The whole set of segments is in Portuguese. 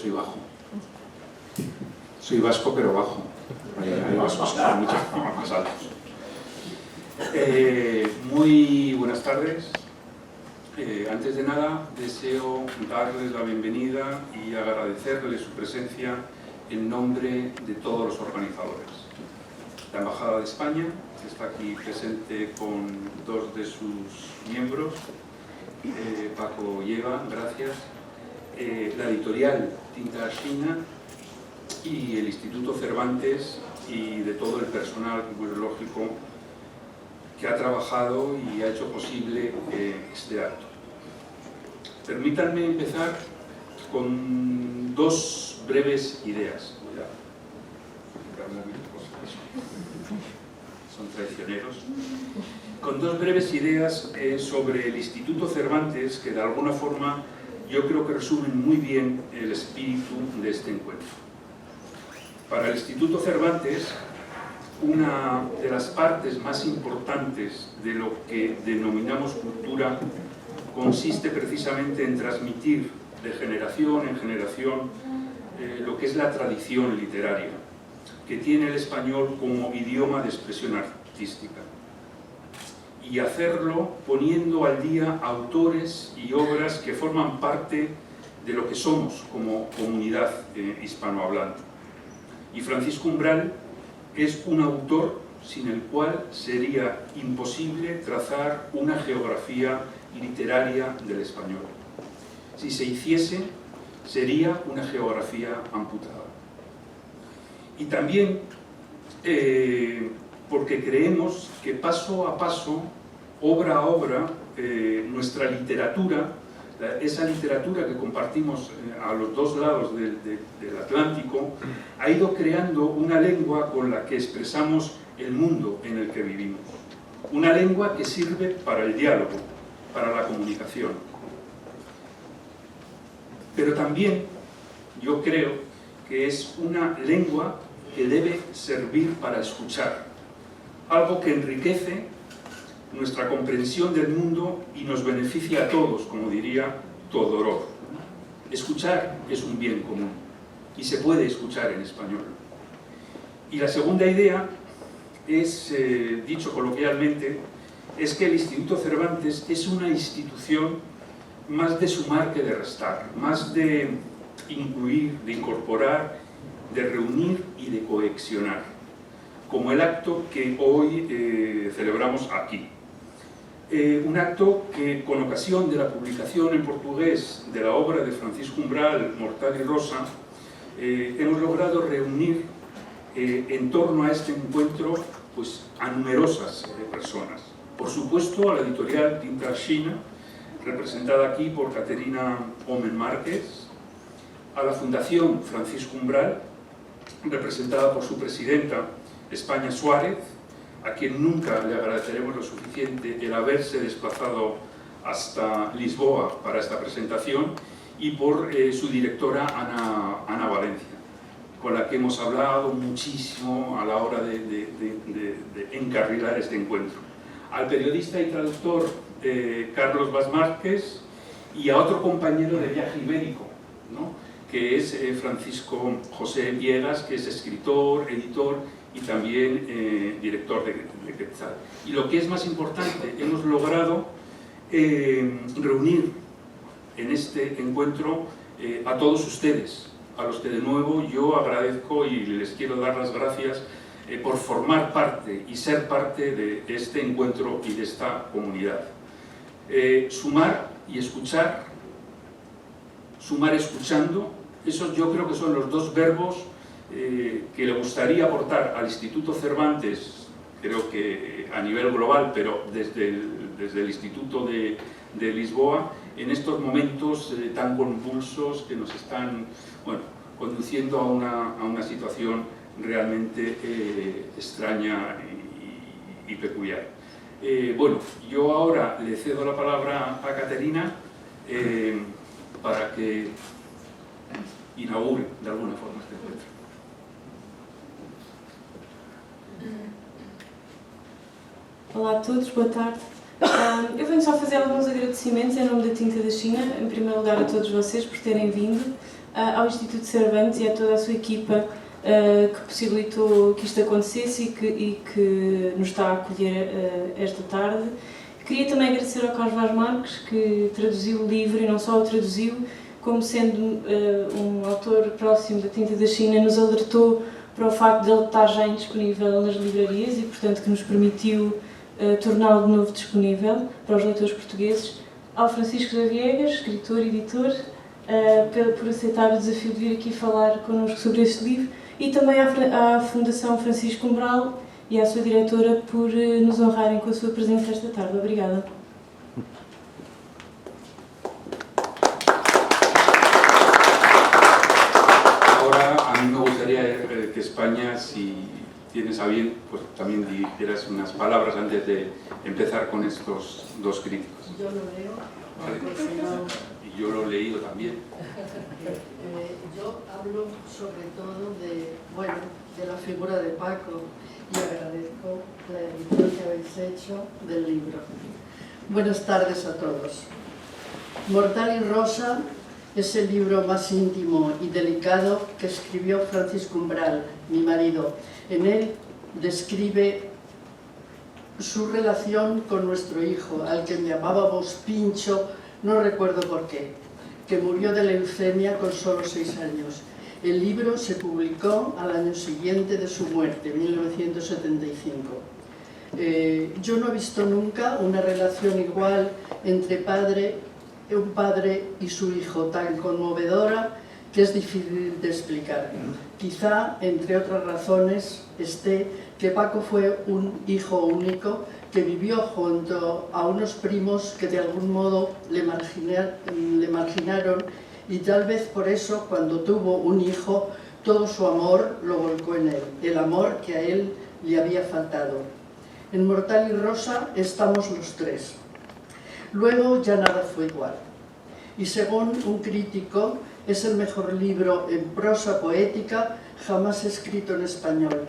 soy bajo. Soy vasco, pero bajo. Hay vascos que son mucho más altos. Muy buenas tardes. Antes de nada, deseo darles la bienvenida y agradecerles su presencia en nombre de todos los organizadores. La Embajada de España está aquí presente con dos de sus miembros, Paco y Eva, gracias, la editorial Tinta China y el Instituto Cervantes y de todo el personal, como es lógico, que ha trabajado y ha hecho posible este acto. Permítanme empezar con dos breves ideas. Voy a aplicar móviles, son traicioneros. Con dos breves ideas sobre el Instituto Cervantes que de alguna forma yo creo que resumen muy bien el espíritu de este encuentro. Para el Instituto Cervantes, una de las partes más importantes de lo que denominamos cultura consiste precisamente en transmitir de generación en generación lo que es la tradición literaria, que tiene el español como idioma de expresión artística, y hacerlo poniendo al día autores y obras que forman parte de lo que somos como comunidad hispanohablante. Y Francisco Umbral es un autor sin el cual sería imposible trazar una geografía literaria del español. Si se hiciese, sería una geografía amputada. Y también porque creemos que paso a paso, obra a obra, nuestra literatura, esa literatura que compartimos a los dos lados del Atlántico, ha ido creando una lengua con la que expresamos el mundo en el que vivimos. Una lengua que sirve para el diálogo, para la comunicación. Pero también yo creo que es una lengua que debe servir para escuchar, algo que enriquece nuestra comprensión del mundo y nos beneficia a todos, como diría Todorov. Escuchar es un bien común y se puede escuchar en español. Y la segunda idea es, dicho coloquialmente, es que el Instituto Cervantes es una institución más de sumar que de restar, más de incluir, de incorporar, de reunir y de cohesionar, como el acto que hoy celebramos aquí. Un acto que, con ocasión de la publicación en portugués de la obra de Francisco Umbral, Mortal y Rosa, hemos logrado reunir en torno a este encuentro pues, a numerosas personas. Por supuesto, a la editorial Tinta China, representada aquí por Caterina Omen Márquez, a la Fundación Francisco Umbral, representada por su presidenta, España Suárez, a quien nunca le agradeceremos lo suficiente el haberse desplazado hasta Lisboa para esta presentación, y por su directora Ana Valencia, con la que hemos hablado muchísimo a la hora de encarrilar este encuentro. Al periodista y traductor Carlos Vaz Márquez, y a otro compañero de viaje ibérico, ¿no?, que es Francisco José Viegas, que es escritor, editor y también director de Quetzal. Y lo que es más importante, hemos logrado reunir en este encuentro a todos ustedes, a los que de nuevo yo agradezco y les quiero dar las gracias por formar parte y ser parte de este encuentro y de esta comunidad. Sumar y escuchar, sumar escuchando, esos yo creo que son los dos verbos que le gustaría aportar al Instituto Cervantes, creo que a nivel global, pero desde el Instituto de Lisboa, en estos momentos tan convulsos que nos están, bueno, conduciendo a una situación realmente extraña y peculiar. Bueno, yo ahora le cedo la palabra a Caterina para que inaugure de alguna forma este encuentro. Olá a todos, boa tarde. Eu venho só fazer alguns agradecimentos em nome da Tinta da China, em primeiro lugar a todos vocês por terem vindo, ao Instituto Cervantes e a toda a sua equipa que possibilitou que isto acontecesse e que nos está a acolher esta tarde. Queria também agradecer ao Carlos Vaz Marques, que traduziu o livro, e não só o traduziu, como sendo um autor próximo da Tinta da China, nos alertou para o facto de ele estar já indisponível nas livrarias e, portanto, que nos permitiu torná-lo de novo disponível para os leitores portugueses. Ao Francisco da Viegas, escritor e editor, por aceitar o desafio de vir aqui falar connosco sobre este livro, e também à Fundação Francisco Umbral e à sua diretora por nos honrarem com a sua presença esta tarde. Obrigada. Ahora a mí me gustaría que España, si tienes a bien, pues también dijeras unas palabras antes de empezar con estos dos críticos. Yo lo leo, Vale. porque no... Y yo lo he leído también. Yo hablo sobre todo de la figura de Paco y agradezco la edición que habéis hecho del libro. Buenas tardes a todos. Mortal y Rosa es el libro más íntimo y delicado que escribió Francisco Umbral, mi marido. En él describe su relación con nuestro hijo, al que llamábamos Pincho, no recuerdo por qué, que murió de leucemia con solo 6 años. El libro se publicó al año siguiente de su muerte, 1975. Yo no he visto nunca una relación igual entre un padre y su hijo, tan conmovedora que es difícil de explicar. Quizá, entre otras razones, esté que Paco fue un hijo único que vivió junto a unos primos que de algún modo le marginaron, y tal vez por eso, cuando tuvo un hijo, todo su amor lo volcó en él, el amor que a él le había faltado. En Mortal y Rosa estamos los tres. Luego ya nada fue igual. Y según un crítico, es el mejor libro en prosa poética jamás escrito en español,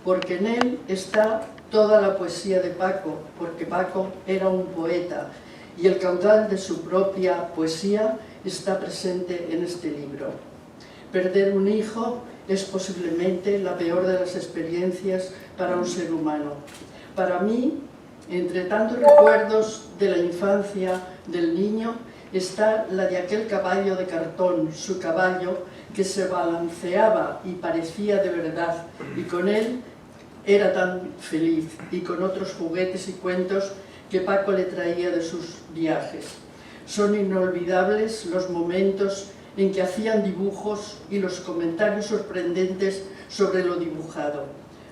porque en él está toda la poesía de Paco, porque Paco era un poeta, y el caudal de su propia poesía está presente en este libro. Perder un hijo es posiblemente la peor de las experiencias para un ser humano. Para mí, entre tantos recuerdos de la infancia del niño, está la de aquel caballo de cartón, su caballo, que se balanceaba y parecía de verdad, y con él era tan feliz, y con otros juguetes y cuentos que Paco le traía de sus viajes. Son inolvidables los momentos en que hacían dibujos y los comentarios sorprendentes sobre lo dibujado.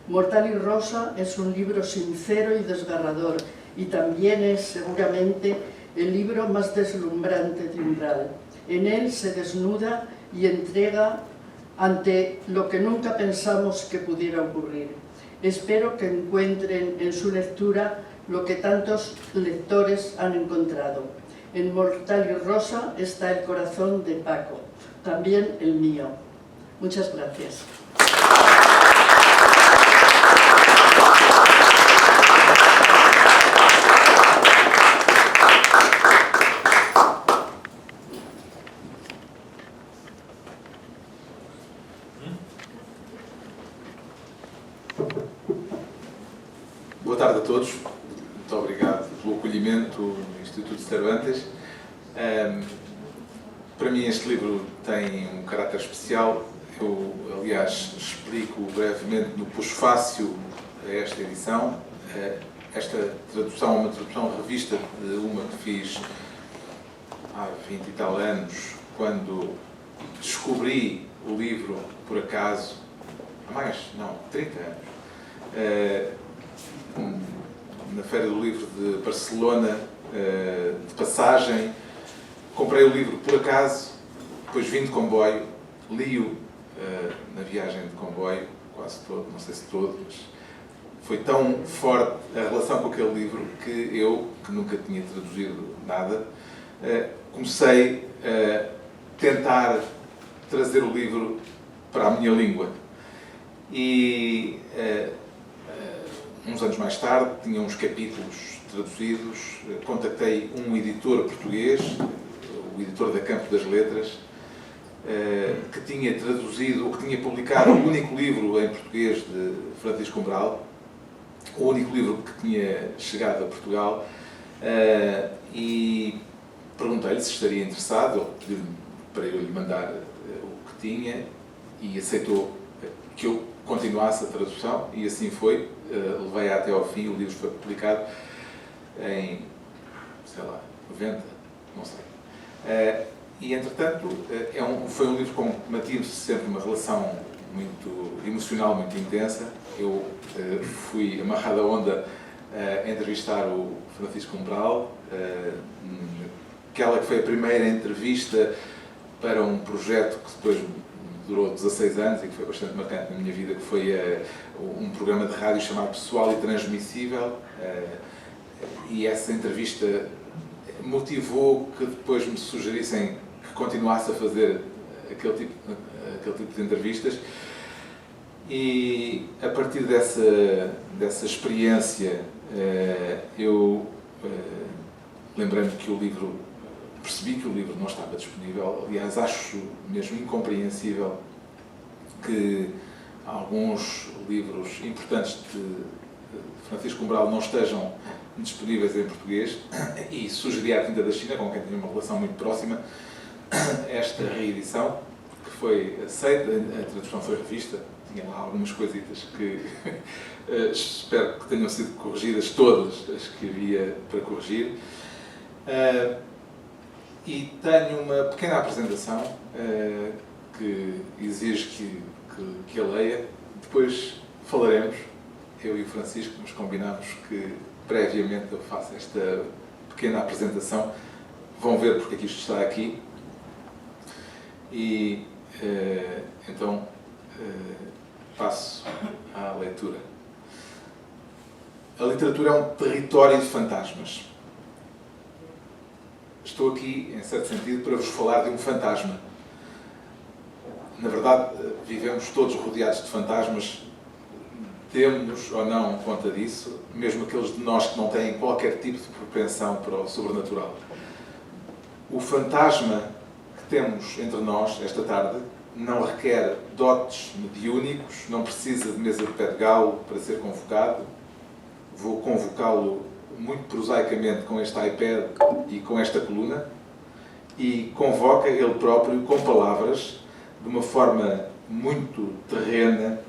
Mortal y Rosa es un libro sincero y desgarrador, y también es seguramente el libro más deslumbrante de Umbral. En él se desnuda y entrega ante lo que nunca pensamos que pudiera ocurrir. Espero que encuentren en su lectura lo que tantos lectores han encontrado. En Mortal y Rosa está el corazón de Paco, también el mío. Muchas gracias. Boa tarde a todos, muito obrigado pelo acolhimento no Instituto Cervantes. Para mim este livro tem um caráter especial. Eu, aliás, explico brevemente no pós-fácil a esta edição. Esta tradução é uma tradução revista de uma que fiz há 20 e tal anos, quando descobri o livro por acaso, há mais, não, 30 anos. Na Feira do Livro de Barcelona, de passagem, comprei o livro por acaso, depois vim de comboio, li-o na viagem de comboio, quase todo, não sei se todo, mas foi tão forte a relação com aquele livro que eu, que nunca tinha traduzido nada, comecei a tentar trazer o livro para a minha língua. E uns anos mais tarde, tinha uns capítulos traduzidos, contactei um editor português, o editor da Campo das Letras, que tinha traduzido, ou que tinha publicado o único livro em português de Francisco Umbral, o único livro que tinha chegado a Portugal, e perguntei-lhe se estaria interessado, ou pediu-me para eu lhe mandar o que tinha, e aceitou que eu continuasse a tradução, e assim foi. Levei até ao fim, o livro foi publicado em, sei lá, 90, não sei. E, entretanto, foi um livro com que mantive sempre uma relação muito emocional, muito intensa. Eu fui amarrado à onda a entrevistar o Francisco Umbral, aquela que foi a primeira entrevista para um projeto que depois durou 16 anos e que foi bastante marcante na minha vida, que foi um programa de rádio chamado Pessoal e Transmissível, e essa entrevista motivou que depois me sugerissem que continuasse a fazer aquele tipo de entrevistas, e a partir dessa experiência eu lembrei-me que percebi que o livro não estava disponível. Aliás, acho mesmo incompreensível que alguns livros importantes de Francisco Umbral não estejam disponíveis em português, e sugeri à Tinta da China, com quem tinha uma relação muito próxima, esta reedição, que foi aceita. A tradução foi revista, tinha lá algumas coisitas que espero que tenham sido corrigidas, todas as que havia para corrigir. E tenho uma pequena apresentação que exige que a leia. Depois falaremos, eu e o Francisco, nos combinamos que previamente eu faço esta pequena apresentação. Vão ver porque é que isto está aqui. E então passo à leitura. A literatura é um território de fantasmas. Estou aqui, em certo sentido, para vos falar de um fantasma. Na verdade, vivemos todos rodeados de fantasmas, temos ou não conta disso, mesmo aqueles de nós que não têm qualquer tipo de propensão para o sobrenatural. O fantasma que temos entre nós esta tarde não requer dotes mediúnicos, não precisa de mesa de pé de galo para ser convocado. Vou convocá-lo muito prosaicamente com este iPad e com esta coluna, e convoca ele próprio com palavras, de uma forma muito terrena,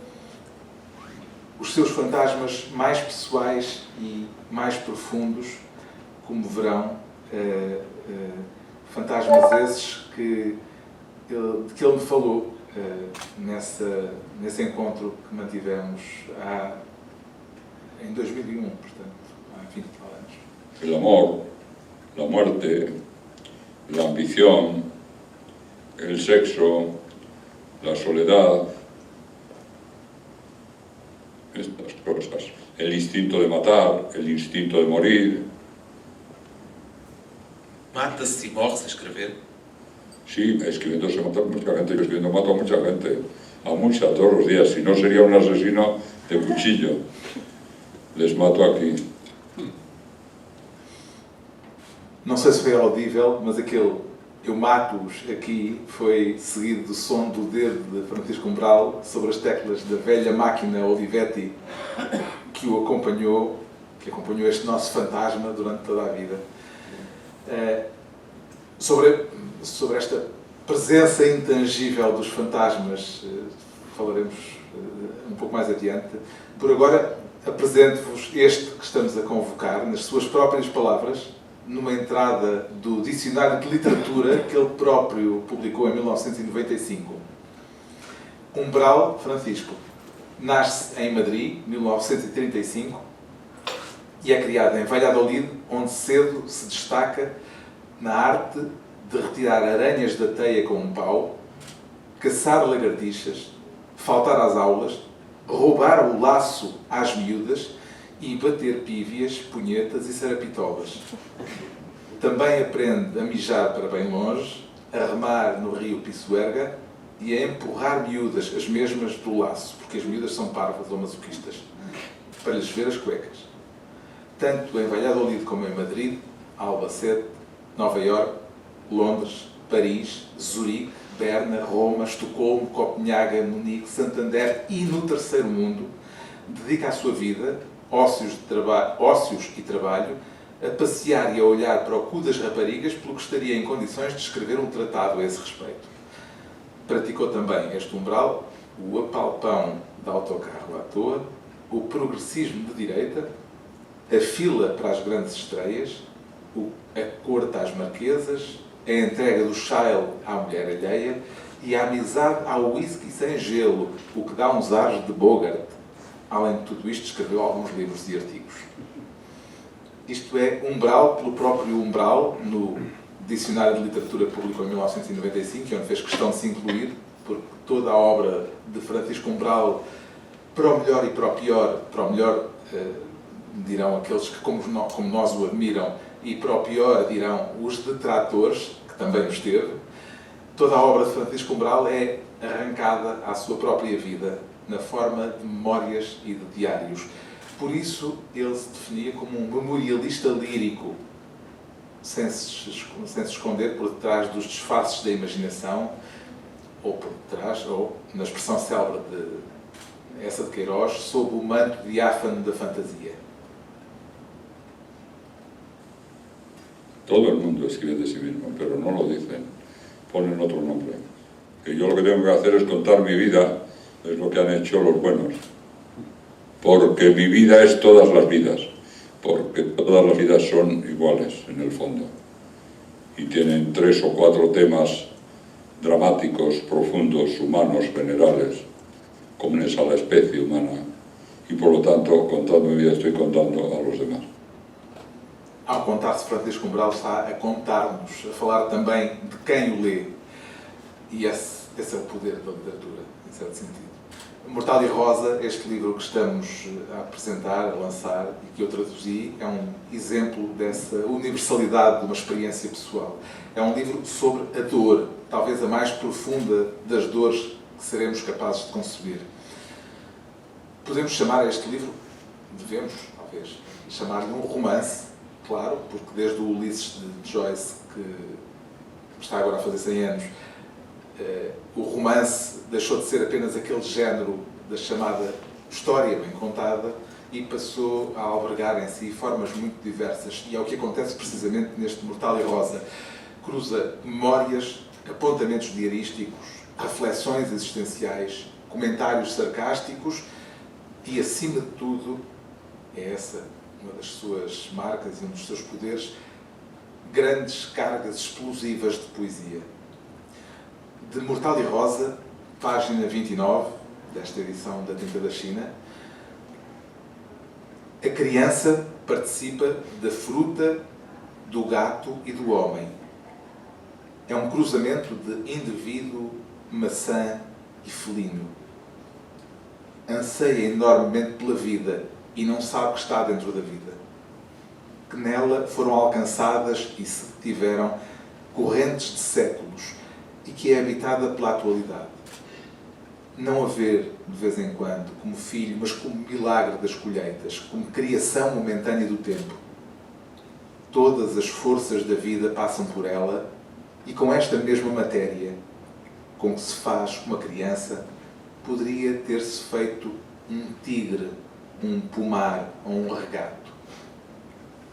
os seus fantasmas mais pessoais e mais profundos, como verão, fantasmas esses de que ele me falou nesse encontro que mantivemos em 2001, portanto, há 20 anos. El amor, la muerte, la ambición, el sexo, la soledad, estas cosas, el instinto de matar, el instinto de morir. Mata-se e morre-se a escrever. Sí, escribiendo se mata mucha gente, yo escribiendo mato a mucha gente, a mucha, todos los días. Si no, sería un asesino de cuchillo. Les mato aqui. Não sei se foi audível, mas aquele "eu mato-os aqui" foi seguido do som do dedo de Francisco Umbral sobre as teclas da velha máquina Olivetti que acompanhou este nosso fantasma durante toda a vida. Sobre esta presença intangível dos fantasmas falaremos um pouco mais adiante. Por agora, apresento-vos este que estamos a convocar, nas suas próprias palavras, numa entrada do Dicionário de Literatura que ele próprio publicou em 1995. Umbral Francisco. Nasce em Madrid, 1935, e é criado em Valladolid, onde cedo se destaca na arte de retirar aranhas da teia com um pau, caçar lagartixas, faltar às aulas, roubar o laço às miúdas e bater pívias, punhetas e sarapitolas. Também aprende a mijar para bem longe, a remar no rio Pisuerga e a empurrar miúdas, as mesmas do laço, porque as miúdas são parvas ou masoquistas, para lhes ver as cuecas. Tanto em Valladolid como em Madrid, Albacete, Nova Iorque, Londres, Paris, Zurique, Berna, Roma, Estocolmo, Copenhaga, Munique, Santander e no terceiro mundo, dedica a sua vida, ócios e trabalho, a passear e a olhar para o cu das raparigas, pelo que estaria em condições de escrever um tratado a esse respeito. Praticou também este umbral, o apalpão de autocarro à toa, o progressismo de direita, a fila para as grandes estreias, a corte às marquesas, a entrega do chile à mulher alheia e a amizade ao whisky sem gelo, o que dá uns ares de Bogart. Além de tudo isto, escreveu alguns livros e artigos. Isto é umbral pelo próprio umbral, no Dicionário de Literatura Pública em 1995, onde fez questão de se incluir, porque toda a obra de Francisco Umbral, para o melhor e para o pior, para o melhor dirão aqueles que como nós o admiram, e para o pior dirão os detratores, que também nos teve, toda a obra de Francisco Umbral é arrancada à sua própria vida, na forma de memórias e de diários. Por isso, ele se definia como um memorialista lírico, sem se esconder por detrás dos disfarces da imaginação, ou por detrás, ou na expressão célebre de essa de Queiroz, sob o manto diáfano da fantasia. Todo el mundo escribe de sí mismo, pero no lo dicen, ponen otro nombre. Que yo lo que tengo que hacer es contar mi vida, es lo que han hecho los buenos. Porque mi vida es todas las vidas, porque todas las vidas son iguales en el fondo. Y tienen 3 o 4 temas dramáticos, profundos, humanos, generales, comunes a la especie humana. Y por lo tanto, contando mi vida, estoy contando a los demás. Ao contar-se, Francisco Umbral está a contar-nos, a falar também de quem o lê. E esse é o poder da literatura, em certo sentido. Mortal e Rosa, este livro que estamos a apresentar, a lançar e que eu traduzi, é um exemplo dessa universalidade de uma experiência pessoal. É um livro sobre a dor, talvez a mais profunda das dores que seremos capazes de conceber. Podemos chamar este livro, devemos, talvez, chamar-lhe um romance, claro, porque desde o Ulisses de Joyce, que está agora a fazer 100 anos, o romance deixou de ser apenas aquele género da chamada história bem contada e passou a albergar em si formas muito diversas. E é o que acontece precisamente neste Mortal e Rosa. Cruza memórias, apontamentos diarísticos, reflexões existenciais, comentários sarcásticos e, acima de tudo, é essa uma das suas marcas e um dos seus poderes, grandes cargas explosivas de poesia. De Mortal e Rosa, página 29, desta edição da Tinta da China, a criança participa da fruta, do gato e do homem. É um cruzamento de indivíduo, maçã e felino. Anseia enormemente pela vida e não sabe que está dentro da vida. Que nela foram alcançadas e se tiveram correntes de séculos e que é habitada pela atualidade. Não haver, de vez em quando, como filho, mas como milagre das colheitas, como criação momentânea do tempo. Todas as forças da vida passam por ela e com esta mesma matéria, com que se faz uma criança, poderia ter-se feito um tigre, um pomar ou um regato.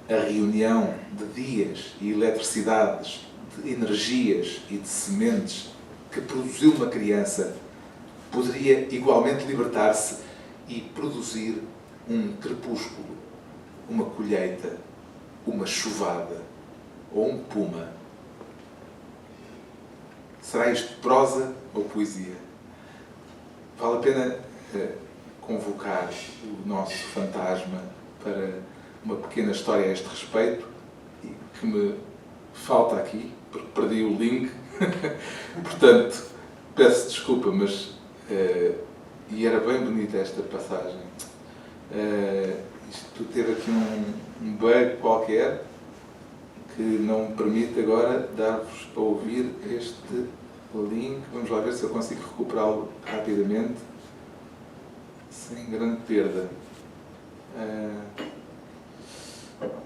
A reunião de dias e eletricidades, de energias e de sementes que produziu uma criança poderia igualmente libertar-se e produzir um crepúsculo, uma colheita, uma chuvada ou um puma. Será isto prosa ou poesia? Vale a pena convocar o nosso fantasma para uma pequena história a este respeito, que me falta aqui, porque perdi o link. Portanto, peço desculpa, mas e era bem bonita esta passagem. Isto teve aqui um bug qualquer que não me permite agora dar-vos a ouvir este link. Vamos lá ver se eu consigo recuperá-lo rapidamente, sem grande perda.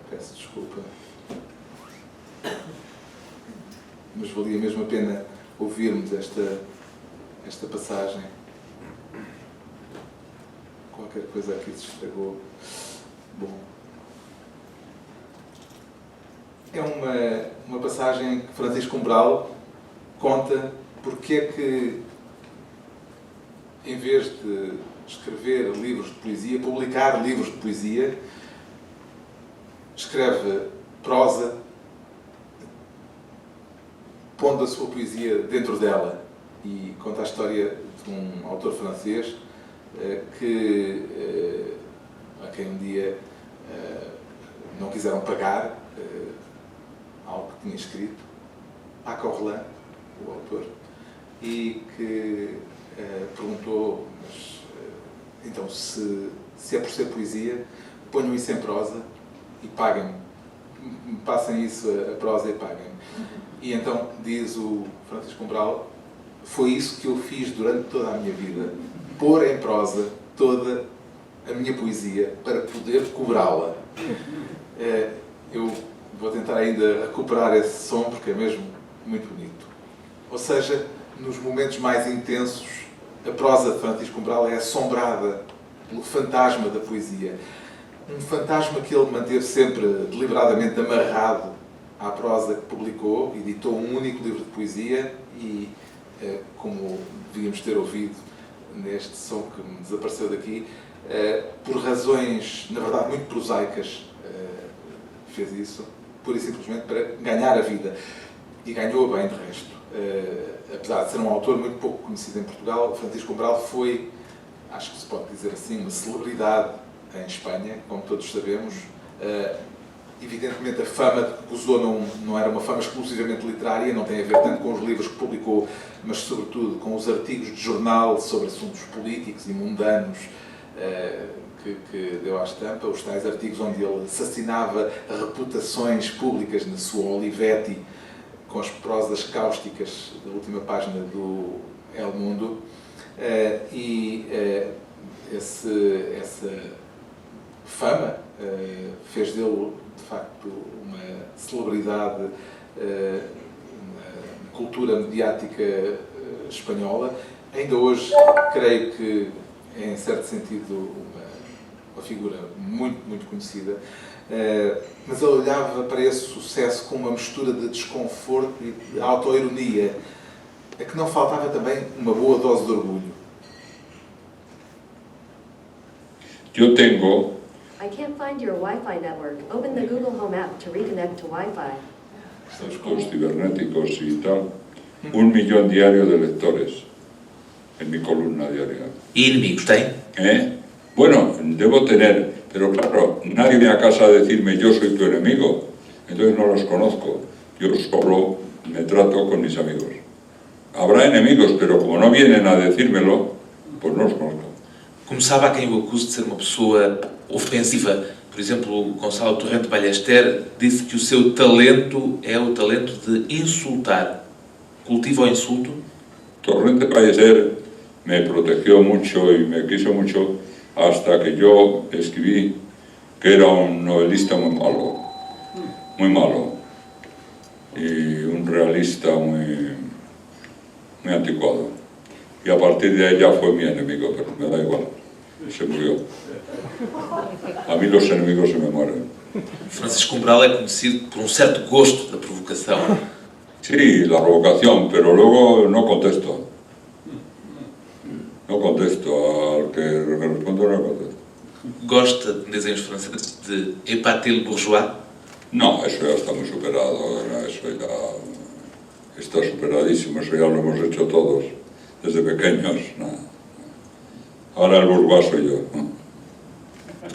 Peço desculpa. Mas valia mesmo a pena ouvirmos esta passagem. Qualquer coisa aqui se estragou. Bom. É uma passagem que Francisco Umbral conta porque é que, em vez de escrever livros de poesia, publicar livros de poesia, escreve prosa, pondo a sua poesia dentro dela, e conta a história de um autor francês a quem um dia não quiseram pagar algo que tinha escrito, Paco Orlan, o autor, e que perguntou, mas então se é por ser poesia, ponham isso em prosa e paguem-me, passem isso a prosa e paguem-me. E então diz o Francisco Umbral: foi isso que eu fiz durante toda a minha vida, pôr em prosa toda a minha poesia para poder cobrá-la. Eu vou tentar ainda recuperar esse som porque é mesmo muito bonito. Ou seja, nos momentos mais intensos, a prosa de Francisco Umbral é assombrada pelo fantasma da poesia. Um fantasma que ele manteve sempre deliberadamente amarrado à prosa que publicou, editou um único livro de poesia e, como devíamos ter ouvido neste som que me desapareceu daqui, por razões, na verdade, muito prosaicas, fez isso, pura e simplesmente para ganhar a vida. E ganhou bem, de resto. Apesar de ser um autor muito pouco conhecido em Portugal, Francisco Umbral foi, acho que se pode dizer assim, uma celebridade em Espanha, como todos sabemos. Evidentemente a fama que gozou não era uma fama exclusivamente literária, não tem a ver tanto com os livros que publicou, mas sobretudo com os artigos de jornal sobre assuntos políticos e mundanos que deu à estampa, os tais artigos onde ele assassinava reputações públicas na sua Olivetti, com as prosas cáusticas da última página do El Mundo, essa fama fez dele, de facto, uma celebridade na cultura mediática espanhola. Ainda hoje, creio que é, em certo sentido, uma figura muito, muito conhecida. Mas ele olhava para esse sucesso com uma mistura de desconforto e de autoironia, a que não faltava também uma boa dose de orgulho. Eu tenho... I can't find your Wi-Fi network. Open the Google Home app to reconnect to Wi-Fi. Estos cibernéticos y tal, 1 millón diario de lectores en mi columna diaria. E inimigos tem? Bueno, debo tener, pero claro, nadie viene a casa a decirme yo soy tu enemigo, entonces no los conozco. Yo solo me trato con mis amigos. Habrá enemigos, pero como no vienen a decírmelo, pues no los conozco. Como sabe, há quem o acuse de ser uma pessoa ofensiva. Por exemplo, Gonçalo Torrente Ballester disse que o seu talento é o talento de insultar. Cultiva o insulto? Torrente Ballester me protegió mucho y me quiso mucho hasta que yo escribí que era un novelista muy malo, y un realista muy anticuado. Y a partir de ahí ya fue mi enemigo, pero me da igual, se murió. A mí los enemigos se me mueren. Francisco Umbral é conhecido por um certo gosto da provocação. Sí, la provocación, pero luego no contesto. No contesto, al que respondo no contesto. Gosta, dizem os franceses, de épater le bourgeois? No, eso ya está muy superado, eso ya está superadísimo, eso ya lo hemos hecho todos, desde pequeños. No. Ahora el bourgeois soy yo.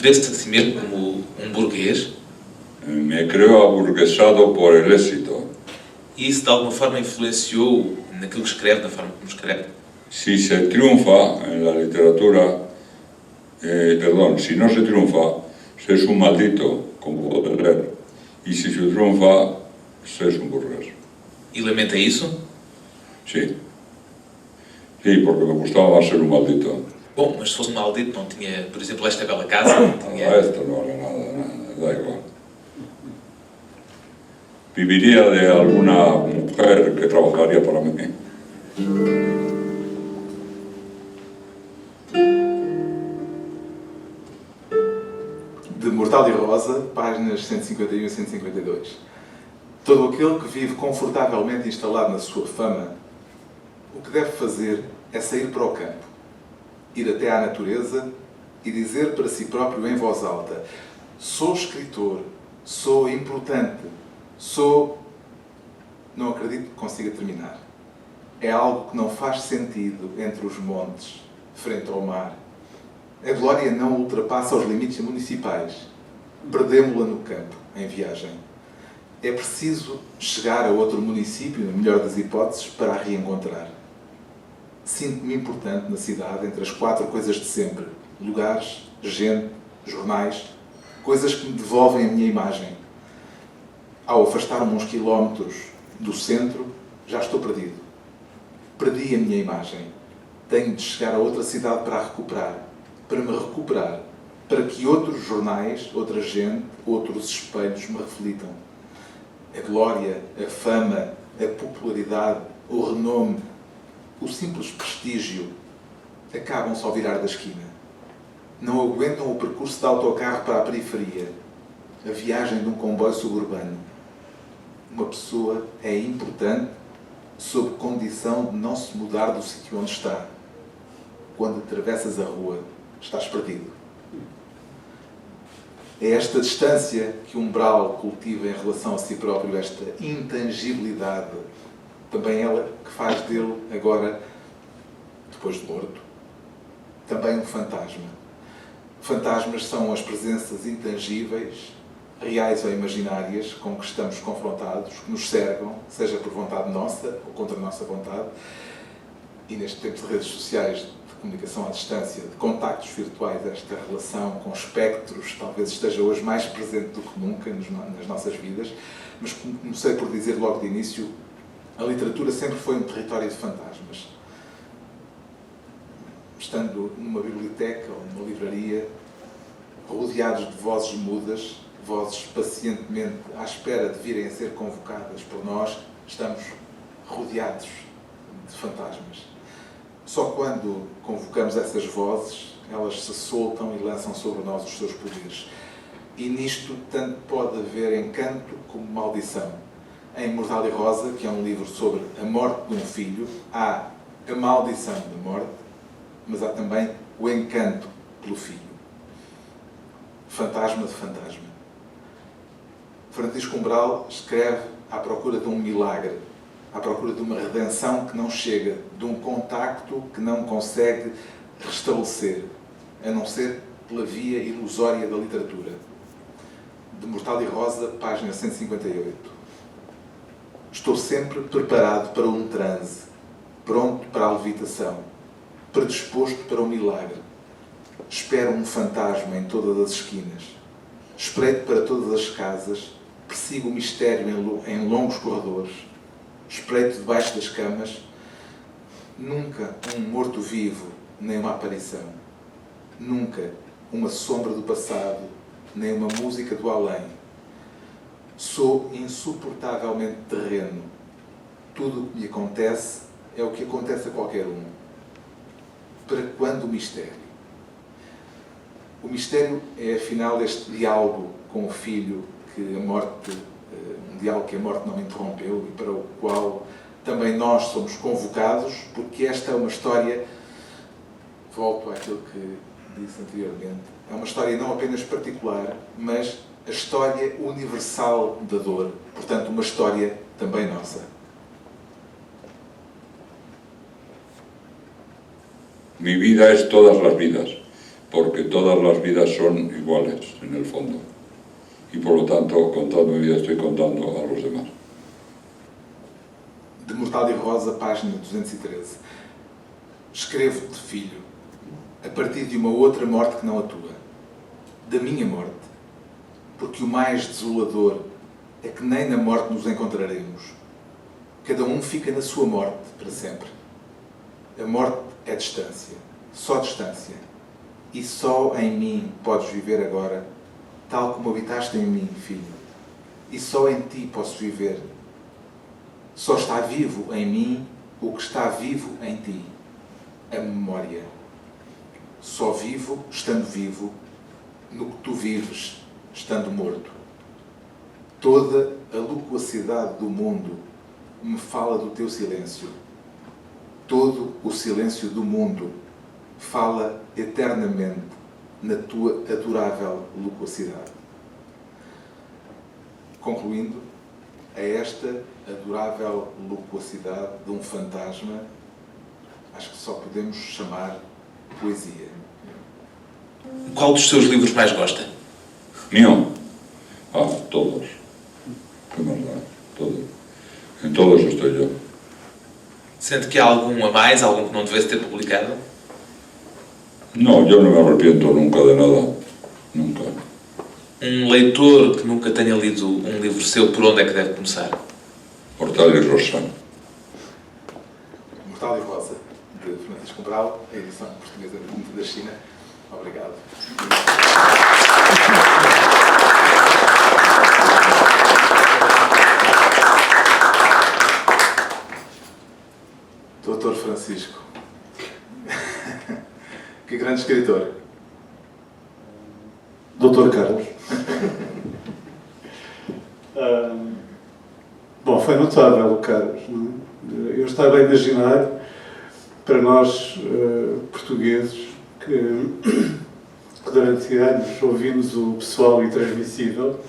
Vê-se a si mesmo como um burguês? Me creo aburguesado por el éxito. E isso de alguma forma influenciou naquilo que escreve, na forma como escreve? Si se triunfa en la literatura, si no se triunfa, se es un maldito, como Baudelaire, y si se triunfa, se es un burgués. E lamenta isso? Sí. Sí, porque me gustaba más ser un maldito. Bom, mas se fosse um maldito não tinha, por exemplo, esta bela casa? Não tinha... Esto no vale nada, da igual. Viviría de alguna mujer que trabajaría para mí. De Mortal e Rosa, páginas 151 e 152. Todo aquele que vive confortavelmente instalado na sua fama, o que deve fazer é sair para o campo, ir até à natureza e dizer para si próprio em voz alta: sou escritor, sou importante, sou... Não acredito que consiga terminar. É algo que não faz sentido entre os montes, frente ao mar. A glória não ultrapassa os limites municipais. Perdemos-la no campo, em viagem. É preciso chegar a outro município, na melhor das hipóteses, para a reencontrar. Sinto-me importante na cidade entre as 4 coisas de sempre: lugares, gente, jornais, coisas que me devolvem a minha imagem. Ao afastar-me uns quilómetros do centro, já estou perdido. Perdi a minha imagem. Tenho de chegar a outra cidade para a recuperar, para me recuperar, para que outros jornais, outra gente, outros espelhos me reflitam. A glória, a fama, a popularidade, o renome, o simples prestígio acabam-se ao virar da esquina. Não aguentam o percurso de autocarro para a periferia, a viagem de um comboio suburbano. Uma pessoa é importante sob condição de não se mudar do sítio onde está. Quando atravessas a rua, estás perdido. É esta distância que Umbral cultiva em relação a si próprio, esta intangibilidade, também ela que faz dele, agora, depois de morto, também um fantasma. Fantasmas são as presenças intangíveis, reais ou imaginárias, com que estamos confrontados, que nos cercam, seja por vontade nossa ou contra a nossa vontade, e neste tempo de redes sociais, de comunicação à distância, de contactos virtuais, esta relação com espectros talvez esteja hoje mais presente do que nunca nas nossas vidas, mas comecei por dizer logo de início, a literatura sempre foi um território de fantasmas. Estando numa biblioteca ou numa livraria, rodeados de vozes mudas, vozes pacientemente à espera de virem a ser convocadas por nós, estamos rodeados de fantasmas. Só quando convocamos essas vozes, elas se soltam e lançam sobre nós os seus poderes. E nisto tanto pode haver encanto como maldição. Em Mortal e Rosa, que é um livro sobre a morte de um filho, há a maldição da morte, mas há também o encanto pelo filho. Fantasma de fantasma. Francisco Umbral escreve à procura de um milagre, à procura de uma redenção que não chega, de um contacto que não consegue restabelecer, a não ser pela via ilusória da literatura. De Mortal e Rosa, página 158. Estou sempre preparado para um transe, pronto para a levitação, predisposto para o milagre. Espero um fantasma em todas as esquinas. Espreito para todas as casas, persigo o mistério em longos corredores. Espreito debaixo das camas. Nunca um morto-vivo, nem uma aparição. Nunca uma sombra do passado, nem uma música do além. Sou insuportavelmente terreno. Tudo o que me acontece é o que acontece a qualquer um. Para quando o mistério? O mistério é, afinal, este diálogo com o filho, que a morte, um diálogo que a morte não interrompeu e para o qual também nós somos convocados, porque esta é uma história, volto àquilo que disse anteriormente, é uma história não apenas particular, mas a história universal da dor, portanto, uma história também nossa. Mi vida es todas las vidas, porque todas las vidas son iguales en el fondo. Y por lo tanto, contando mi vida, estoy contando a los demás. De Mortal e Rosa, página 213. Escrevo-te, filho, a partir de uma outra morte que não a tua. Da minha morte. Porque o mais desolador é que nem na morte nos encontraremos. Cada um fica na sua morte para sempre. A morte é distância, só distância. E só em mim podes viver agora, tal como habitaste em mim, filho. E só em ti posso viver. Só está vivo em mim o que está vivo em ti, a memória. Só vivo, estando vivo, no que tu vives, estando morto. Toda a loquacidade do mundo me fala do teu silêncio. Todo o silêncio do mundo fala eternamente na tua adorável loquacidade. Concluindo, a esta adorável loquacidade de um fantasma, acho que só podemos chamar poesia. Qual dos seus livros mais gosta? ¿Mío? Ah, todos. ¿Qué más da? Todos. En todos estoy yo. Sente que há algum a mais, algum que não devesse ter publicado? No, yo no me arrepiento nunca de nada. Nunca. Leitor que nunca tenha lido um livro seu, por onde é que deve começar? Hortal y Rosa. Mortal e Rosa, de Francisco Cabral, a edição portuguesa da China. Obrigado. Doutor Francisco. Que grande escritor. Doutor Carlos. Bom, foi notável o Carlos, não é? Eu estava a imaginar, para nós portugueses, que durante anos ouvimos o pessoal intransmissível,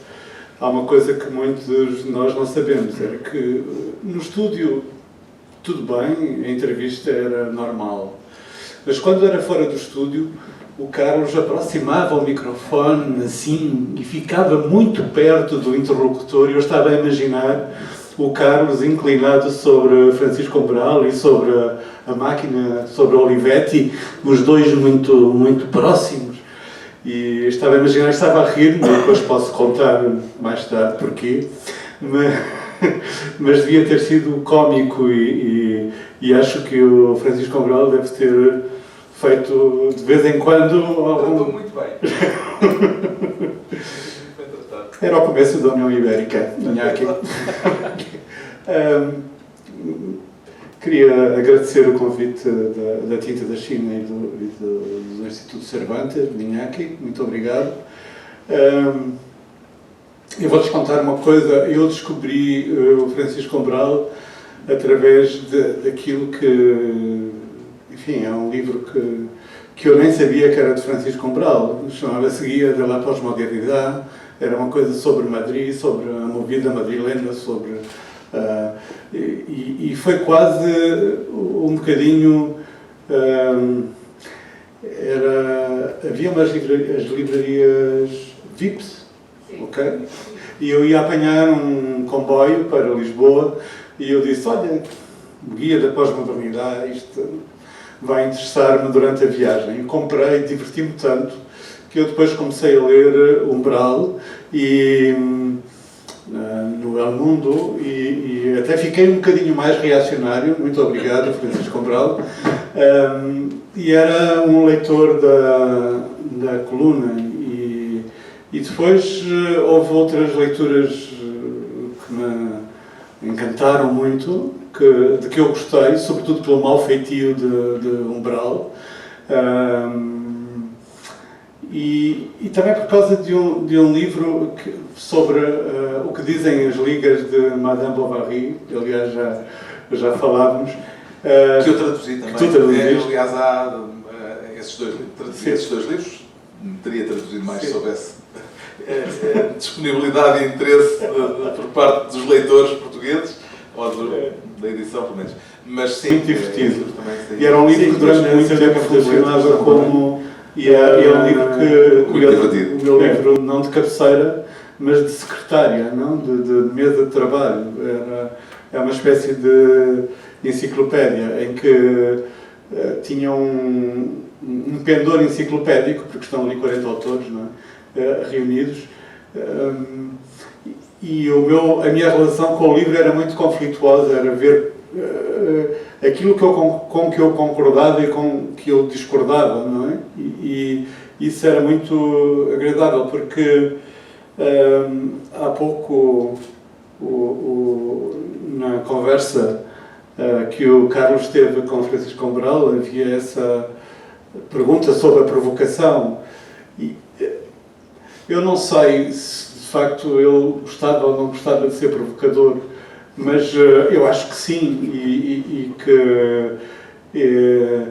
há uma coisa que muitos de nós não sabemos, era que no estúdio tudo bem, a entrevista era normal, mas quando era fora do estúdio, o Carlos aproximava o microfone assim e ficava muito perto do interlocutor e eu estava a imaginar o Carlos inclinado sobre Francisco Cabral e sobre a máquina, sobre Olivetti, os dois muito próximos. E estava a imaginar, estava a rir, depois posso contar mais tarde porquê, mas devia ter sido cómico e acho que o Francisco Cabral deve ter feito de vez em quando Estou muito bem. Era o começo da União Ibérica, aqui. Queria agradecer o convite da Tinta da China e do Instituto Cervantes, vinha aqui, muito obrigado. Eu vou-vos contar uma coisa, eu descobri o Francisco Cabral através daquilo que, enfim, é um livro que eu nem sabia que era de Francisco Cabral, chamava-se Guia de la Postmodernidade, era uma coisa sobre Madrid, sobre a movida madrilena, sobre... e foi quase um bocadinho... havia as livrarias VIPs, ok? E eu ia apanhar um comboio para Lisboa e eu disse, olha, Guia da Pós-Modernidade, isto vai interessar-me durante a viagem. E comprei, diverti-me tanto, que eu depois comecei a ler Umbral e no El Mundo e até fiquei um bocadinho mais reacionário, muito obrigado Francisco Cabral, e era um leitor da coluna e depois houve outras leituras que me encantaram muito, de que eu gostei, sobretudo pelo mau feitio de Umbral. E também por causa de um livro sobre o que dizem as ligas de Madame Bovary, que aliás já falávamos. Que eu traduzi também. Que tu traduziste. Aliás, há esses dois livros, teria traduzido mais se houvesse disponibilidade e interesse por parte dos leitores portugueses, ou da edição, pelo menos. Mas sim, muito divertido. E era um livro que durante muito tempo funcionava como... E é um livro que o meu livro não de cabeceira, mas de secretária, não? De mesa de trabalho. É uma espécie de enciclopédia em que tinha um pendor enciclopédico, porque estão ali 40 autores, não é? Reunidos. E a minha relação com o livro era muito conflituosa, era ver aquilo com que eu concordava e com que eu discordava, não é? E isso era muito agradável, porque há pouco, na conversa que o Carlos teve com Francisco Umbral, havia essa pergunta sobre a provocação. E eu não sei se de facto ele gostava ou não gostava de ser provocador, mas eu acho que sim, e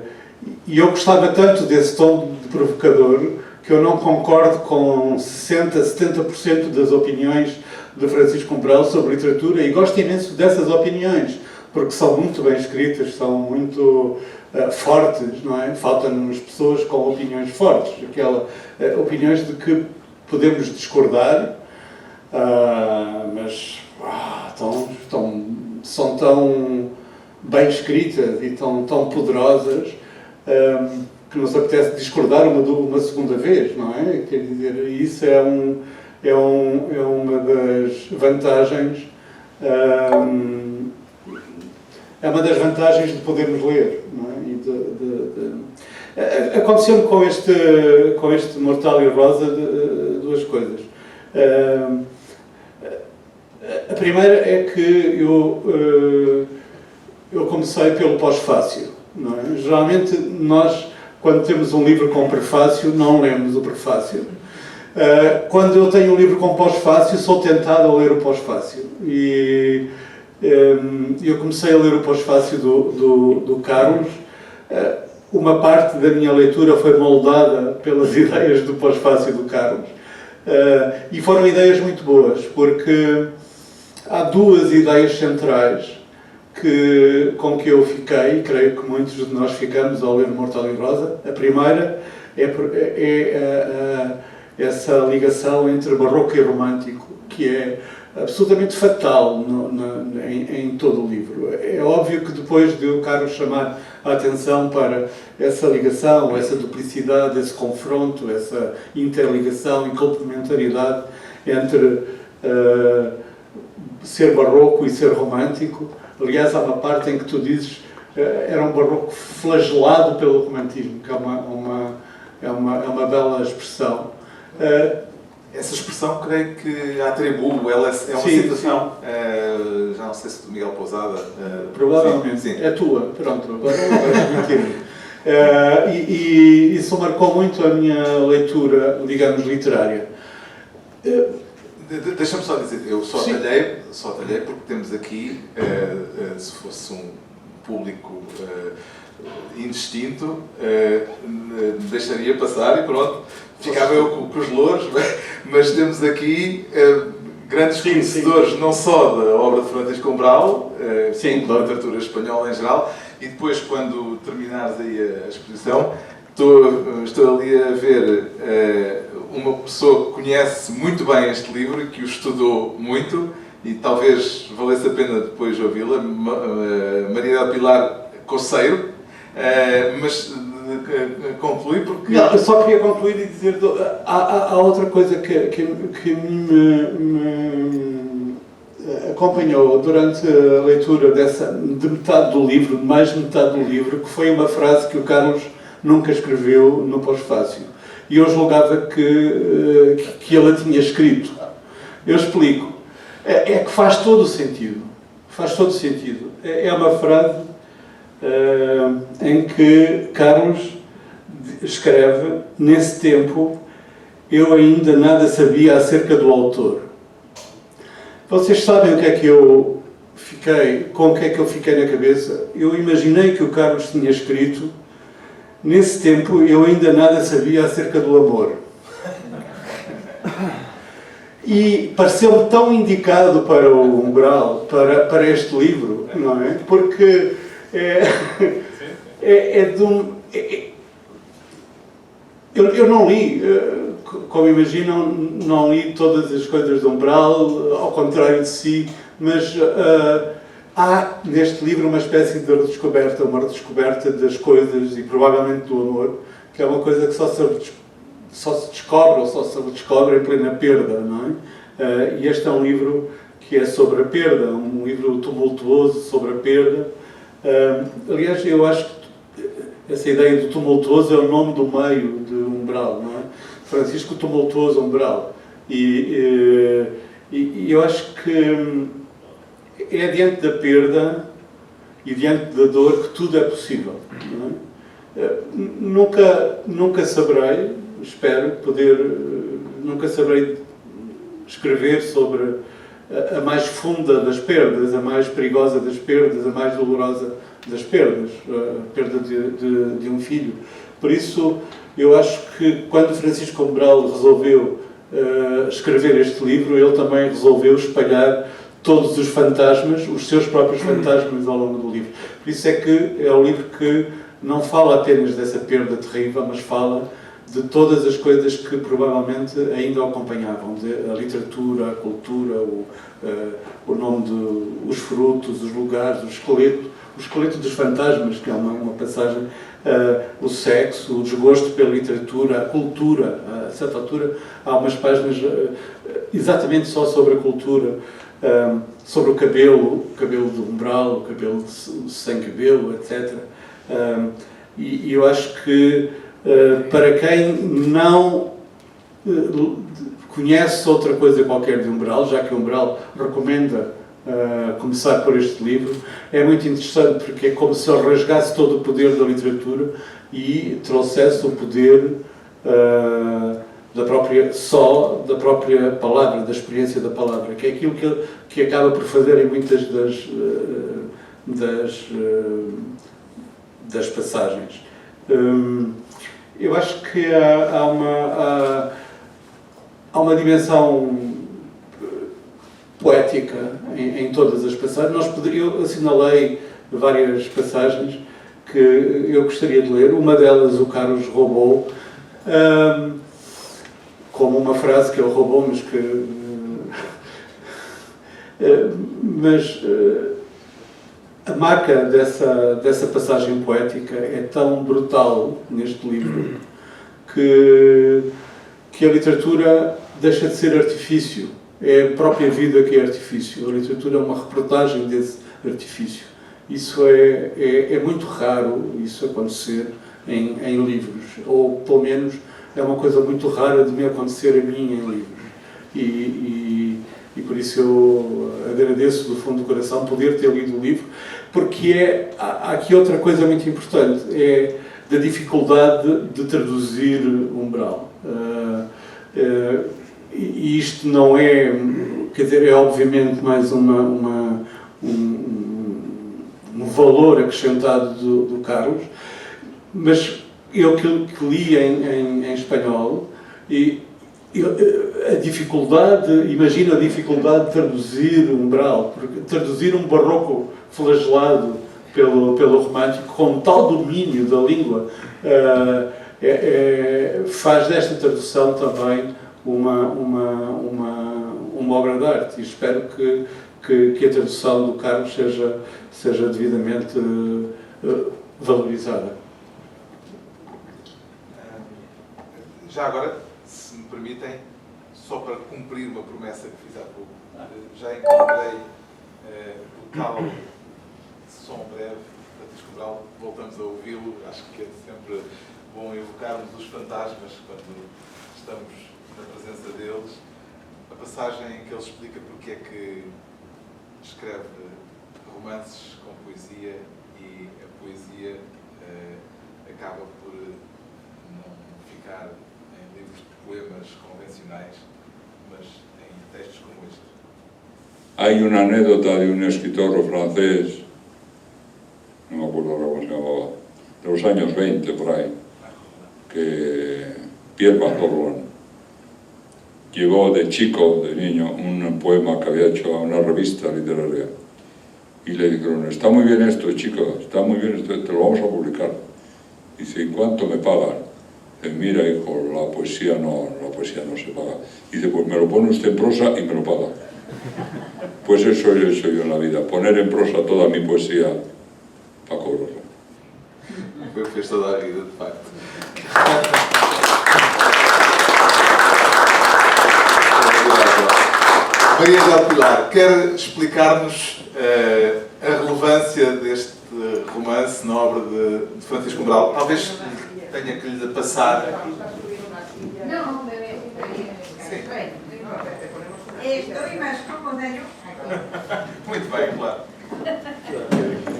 eu gostava tanto desse tom de provocador que eu não concordo com 60%, 70% das opiniões de Francisco Umbral sobre literatura, e gosto imenso dessas opiniões, porque são muito bem escritas, são muito fortes, não é? Faltam-nos pessoas com opiniões fortes, opiniões de que podemos discordar, mas são tão bem escritas e tão poderosas que nos apetece discordar uma segunda vez, não é? Quer dizer, isso é uma das vantagens, de podermos ler, não é? Aconteceu-me com este Mortal e Rosa duas coisas. A primeira é que eu comecei pelo pós-fácio, não é? Geralmente nós, quando temos um livro com prefácio, não lemos o prefácio. Quando eu tenho um livro com pós-fácio, sou tentado a ler o pós-fácio. E eu comecei a ler o pós-fácio do Carlos. Uma parte da minha leitura foi moldada pelas ideias do pós-fácio do Carlos. E foram ideias muito boas, porque há duas ideias centrais com que eu fiquei, e creio que muitos de nós ficamos ao ler Mortal e Rosa. A primeira é essa ligação entre barroco e romântico, que é absolutamente fatal em todo o livro. É óbvio que depois de o Carlos chamar a atenção para essa ligação, essa duplicidade, esse confronto, essa interligação e complementariedade entre ser barroco e ser romântico. Aliás, há uma parte em que tu dizes era um barroco flagelado pelo romantismo, que é uma bela expressão. Essa expressão, creio que a atribuo, ela é uma citação, já não sei se do Miguel Pousada. Provavelmente, sim. É tua, pronto, agora e isso marcou muito a minha leitura, digamos, literária. Deixa-me só dizer, eu só talhei porque temos aqui, se fosse um público indistinto, deixaria passar e pronto, ficava eu com os louros, mas temos aqui grandes conhecedores, não só da obra de Francisco Umbral, da literatura espanhola em geral, e depois, quando terminares aí a exposição, estou ali a ver uma pessoa que conhece muito bem este livro e que o estudou muito, e talvez valesse a pena depois ouvi-la, Maria del Pilar Coceiro, mas conclui porque... Não, eu só queria concluir e dizer, há outra coisa que me acompanhou durante a leitura de metade do livro, de mais de metade do livro, que foi uma frase que o Carlos nunca escreveu no pós-fácio. E eu julgava que ele a tinha escrito. Eu explico. É que faz todo o sentido. Faz todo o sentido. É uma frase em que Carlos escreve: nesse tempo eu ainda nada sabia acerca do autor. Vocês sabem o que é que eu fiquei, com o que é que eu fiquei na cabeça? Eu imaginei que o Carlos tinha escrito: nesse tempo eu ainda nada sabia acerca do amor. E pareceu-me tão indicado para o Umbral, para este livro, não é? Porque eu não li, como imaginam, não li todas as coisas do Umbral, ao contrário de si, mas há neste livro uma espécie de redescoberta, uma redescoberta das coisas e provavelmente do amor, que é uma coisa que só se descobre ou só se redescobre em plena perda, não é? E este é um livro que é sobre a perda, um livro tumultuoso sobre a perda. Aliás, eu acho que essa ideia do tumultuoso é o nome do meio de Umbral, não é? Francisco Tumultuoso Umbral. E eu acho que é diante da perda e diante da dor que tudo é possível. Não é? Nunca saberei, espero poder, nunca saberei escrever sobre a mais funda das perdas, a mais perigosa das perdas, a mais dolorosa das perdas, a perda de um filho. Por isso, eu acho que quando Francisco Umbral resolveu escrever este livro, ele também resolveu espalhar todos os fantasmas, os seus próprios fantasmas ao longo do livro. Por isso é que é um livro que não fala apenas dessa perda terrível, mas fala de todas as coisas que provavelmente ainda o acompanhavam, a literatura, a cultura, o nome os frutos, os lugares, o esqueleto dos fantasmas, que é uma passagem, o sexo, o desgosto pela literatura, a cultura. A certa altura há umas páginas exatamente só sobre a cultura, sobre o cabelo do Umbral, o cabelo sem cabelo, etc. E eu acho que para quem não conhece outra coisa qualquer de Umbral, já que Umbral recomenda começar por este livro, é muito interessante porque é como se ele rasgasse todo o poder da literatura e trouxesse o poder da própria palavra, da experiência da palavra, que é aquilo que acaba por fazer em muitas das passagens. Eu acho que há uma dimensão poética em todas as passagens. Eu assinalei várias passagens que eu gostaria de ler. Uma delas o Carlos roubou, como uma frase que ele roubou, mas a marca dessa passagem poética é tão brutal neste livro que a literatura deixa de ser artifício. É a própria vida que é artifício. A literatura é uma reportagem desse artifício. Isso é muito raro, isso acontecer em livros. Ou, pelo menos, é uma coisa muito rara de me acontecer a mim em livros. E por isso eu agradeço do fundo do coração poder ter lido o livro, porque há aqui outra coisa muito importante, é da dificuldade de traduzir Umbral. E isto não é, quer dizer, é obviamente mais um valor acrescentado do Carlos, mas eu que li em espanhol, e a dificuldade, imagina a dificuldade de traduzir Umbral, porque traduzir um barroco flagelado pelo romântico com tal domínio da língua faz desta tradução também uma obra de arte, e espero que a tradução do Carlos seja devidamente valorizada. Já agora, se me permitem, só para cumprir uma promessa que fiz há pouco, já encontrei o tal som breve, Francisco Umbral, voltamos a ouvi-lo, acho que é sempre bom evocarmos os fantasmas quando estamos na presença deles. A passagem em que ele explica porque é que escreve romances com poesia e a poesia acaba por não ficar em livros de poemas convencionais, mas em textos como este. Hay una anécdota de un escritor francés, no me acuerdo ahora cómo se llamaba, de los años 20 por ahí, que Pierre Mazorron llevó de chico, de niño, un poema que había hecho a una revista literaria y le dijeron: está muy bien esto, chico, está muy bien esto, te lo vamos a publicar. Dice: ¿y cuánto me pagan? Dice: mira, hijo, la poesía no se paga. Dice: pues me lo pone usted en prosa y me lo paga. Pues eso he hecho yo en la vida, poner en prosa toda mi poesía para cobrarla. Foi o que fez toda a vida, de facto. Maria del Pilar, quer explicar-nos a relevância deste romance na obra de Francisco Umbral? Talvez tenha que lhe passar. No, estoy más cómoda yo. Muito bem, claro.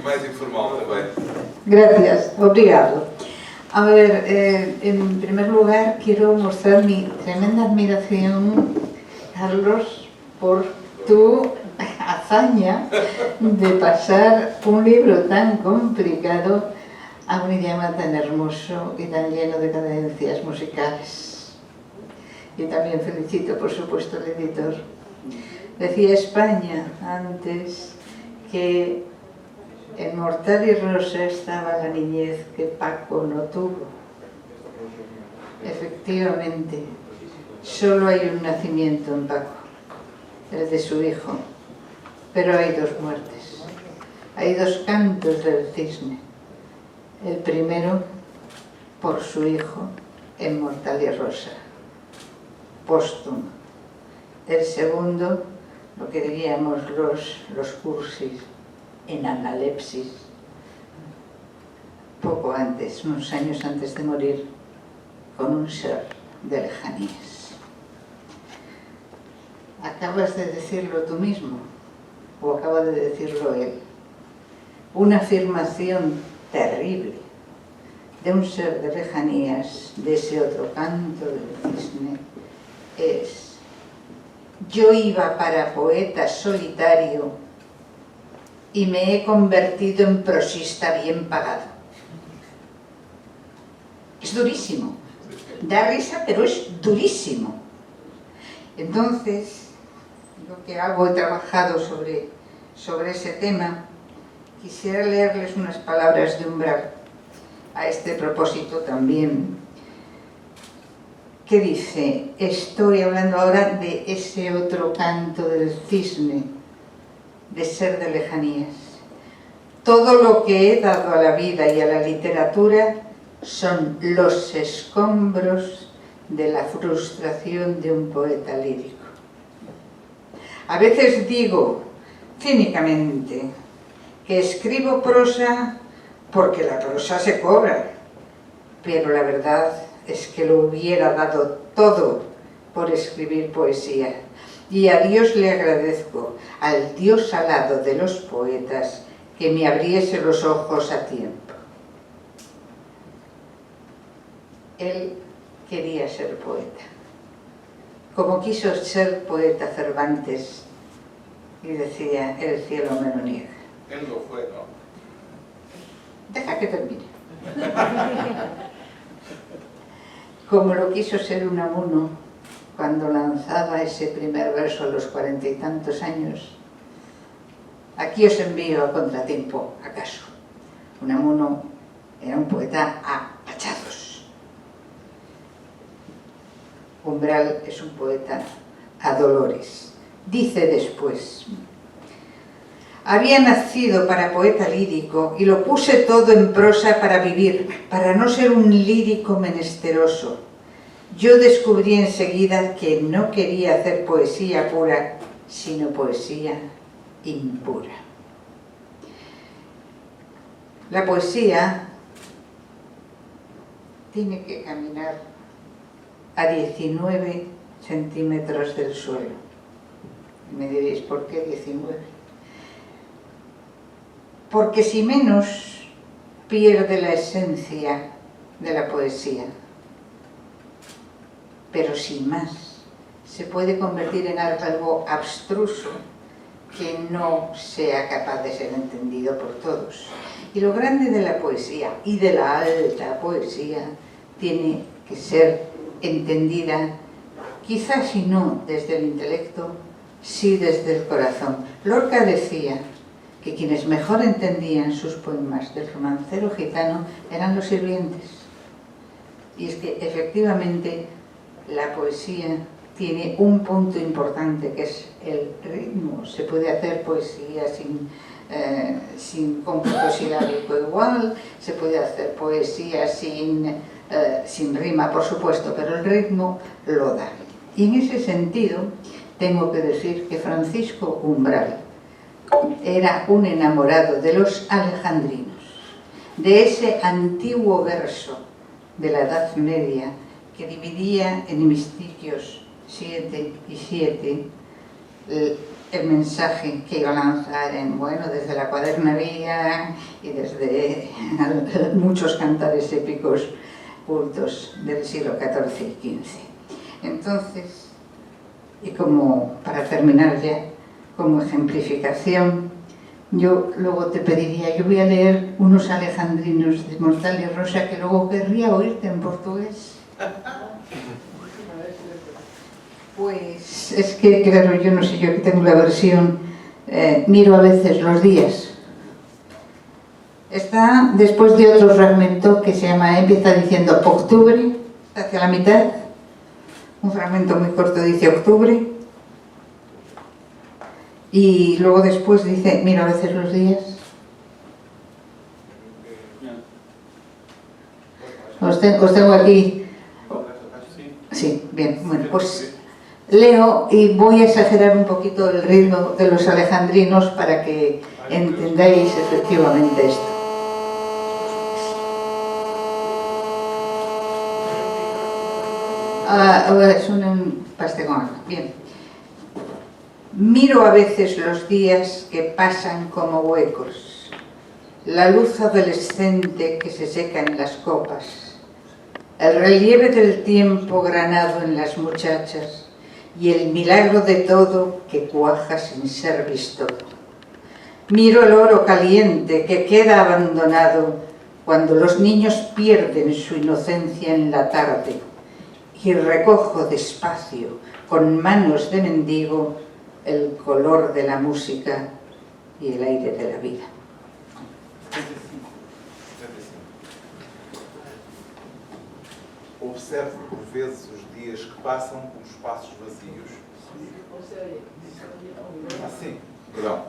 Mais informal também. Gracias, obrigado. A ver, en primer lugar quiero mostrar mi tremenda admiración, Carlos, por tu hazaña de pasar un libro tan complicado a un idioma tan hermoso y tan lleno de cadencias musicales. Y también felicito, por supuesto, al editor. Decía España antes que en Mortal y Rosa estaba la niñez que Paco no tuvo. Efectivamente, solo hay un nacimiento en Paco, el de su hijo, pero hay dos muertes, hay dos cantos del cisne. El primero por su hijo en Mortal y Rosa, póstumo. El segundo, lo que diríamos los cursis, en analepsis, poco antes, unos años antes de morir, con un ser de lejanías. Acabas de decirlo tú mismo, o acaba de decirlo él. Una afirmación terrible de un ser de lejanías, de ese otro canto del cisne, es: yo iba para poeta solitario y me he convertido en prosista bien pagado. Es durísimo. Da risa, pero es durísimo. Entonces, lo que hago, he trabajado sobre ese tema. Quisiera leerles unas palabras de Umbral a este propósito también, que dice, estoy hablando ahora de ese otro canto del cisne, de ser de lejanías. Todo lo que he dado a la vida y a la literatura son los escombros de la frustración de un poeta lírico. A veces digo, cínicamente, que escribo prosa porque la prosa se cobra, pero la verdad es que lo hubiera dado todo por escribir poesía. Y a Dios le agradezco, al Dios alado de los poetas, que me abriese los ojos a tiempo. Él quería ser poeta, como quiso ser poeta Cervantes, y decía, el cielo me lo niega. Él lo fue, ¿no? Deja que termine. Como lo quiso ser Unamuno cuando lanzaba ese primer verso a los 40 y tantos años. Aquí os envío a contratiempo, acaso. Unamuno era un poeta a hachazos. Umbral es un poeta a dolores. Dice después: había nacido para poeta lírico y lo puse todo en prosa para vivir, para no ser un lírico menesteroso. Yo descubrí enseguida que no quería hacer poesía pura, sino poesía impura. La poesía tiene que caminar a 19 centímetros del suelo. Y me diréis, ¿por qué 19? Porque si menos, pierde la esencia de la poesía. Pero sin más, se puede convertir en algo abstruso que no sea capaz de ser entendido por todos. Y lo grande de la poesía, y de la alta poesía, tiene que ser entendida, quizás si no desde el intelecto, sí desde el corazón. Lorca decía que quienes mejor entendían sus poemas del romancero gitano eran los sirvientes. Y es que efectivamente la poesía tiene un punto importante, que es el ritmo. Se puede hacer poesía sin cómputo silábico igual, se puede hacer poesía sin rima, por supuesto, pero el ritmo lo da. Y en ese sentido tengo que decir que Francisco Umbral era un enamorado de los alejandrinos, de ese antiguo verso de la Edad Media que dividía en hemistiquios 7 y 7 el mensaje que iba a lanzar desde la cuadernaria y desde muchos cantares épicos cultos del siglo XIV y XV. Entonces, y como para terminar ya, como ejemplificación, yo luego te pediría, yo voy a leer unos alejandrinos de Mortal y Rosa que luego querría oírte en portugués. Pues es que, claro, yo no sé, yo que tengo la versión, miro a veces los días. Está después de otro fragmento que se llama, empieza diciendo octubre, hacia la mitad, un fragmento muy corto dice octubre, y luego después dice, miro a veces los días. Os tengo aquí. Sí, bien, bueno, pues leo y voy a exagerar un poquito el ritmo de los alejandrinos para que entendáis efectivamente esto. Ahora es un pastegón. Bien. Miro a veces los días que pasan como huecos, la luz adolescente que se seca en las copas, el relieve del tiempo granado en las muchachas y el milagro de todo que cuaja sin ser visto. Miro el oro caliente que queda abandonado cuando los niños pierden su inocencia en la tarde y recojo despacio, con manos de mendigo, el color de la música y el aire de la vida. Observo por vezes os dias que passam como espaços vazios. Sim, perdão.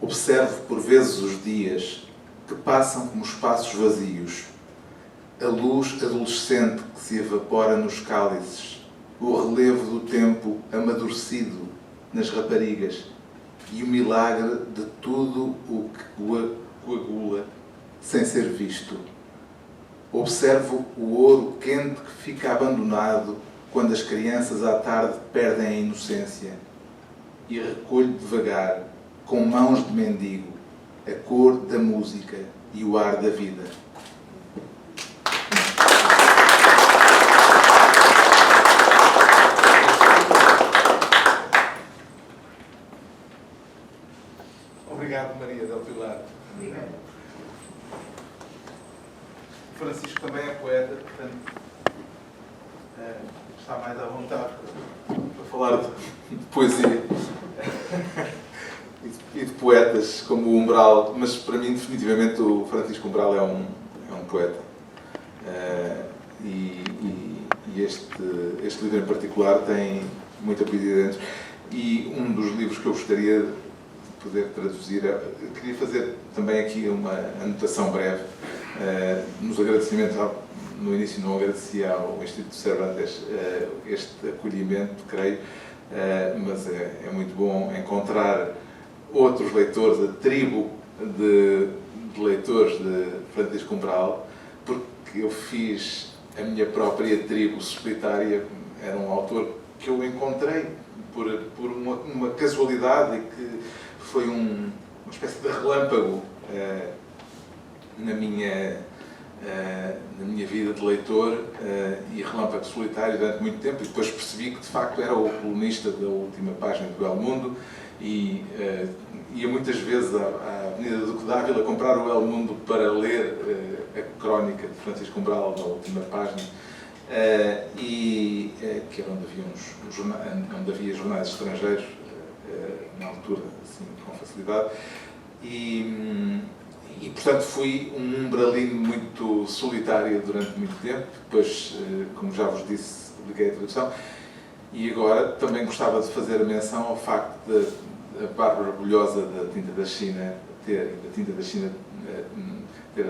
Observo por vezes os dias que passam como espaços vazios. A luz adolescente que se evapora nos cálices, o relevo do tempo amadurecido nas raparigas e o milagre de tudo o que coagula sem ser visto. Observo o ouro quente que fica abandonado quando as crianças à tarde perdem a inocência e recolho devagar, com mãos de mendigo, a cor da música e o ar da vida. Obrigado, Maria del Pilar. Obrigado. Francisco também é poeta, portanto está mais à vontade para falar de poesia e de poetas como o Umbral, mas para mim definitivamente o Francisco Umbral é um poeta. E este livro em particular tem muita poesia dentro, e um dos livros que eu gostaria de poder traduzir, eu queria fazer também aqui uma anotação breve. Nos agradecimentos, no início não agradecia ao Instituto Cervantes este acolhimento, creio, mas é muito bom encontrar outros leitores, a tribo de leitores de Francisco Umbral, porque eu fiz a minha própria tribo solitária. Era um autor que eu encontrei por uma casualidade, e que foi uma espécie de relâmpago na minha vida de leitor, e relâmpago solitário durante muito tempo, e depois percebi que de facto era o colunista da última página do El Mundo, e ia muitas vezes à Avenida Duque d'Ávila comprar o El Mundo para ler a crónica de Francisco Umbral na última página, que era onde havia jornais estrangeiros na altura, assim, com facilidade, e portanto fui um umbralino muito solitário durante muito tempo. Depois, como já vos disse, liguei a tradução, e agora também gostava de fazer menção ao facto de a Bárbara Orgulhosa da Tinta da China ter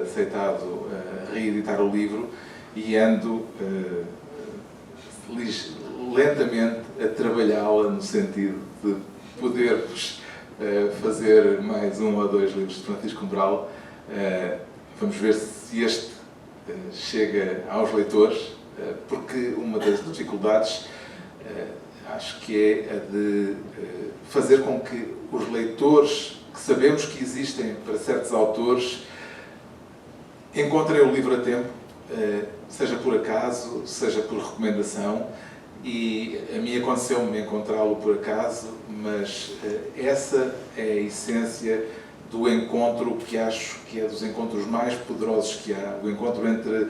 aceitado reeditar o livro, e ando lentamente a trabalhá-la no sentido de podermos fazer mais um ou dois livros de Francisco Umbral. Vamos ver se este chega aos leitores, porque uma das dificuldades, acho que é a de fazer com que os leitores que sabemos que existem para certos autores encontrem o livro a tempo, seja por acaso, seja por recomendação, e a mim aconteceu-me encontrá-lo por acaso, mas essa é a essência do encontro que acho que é dos encontros mais poderosos que há, o encontro entre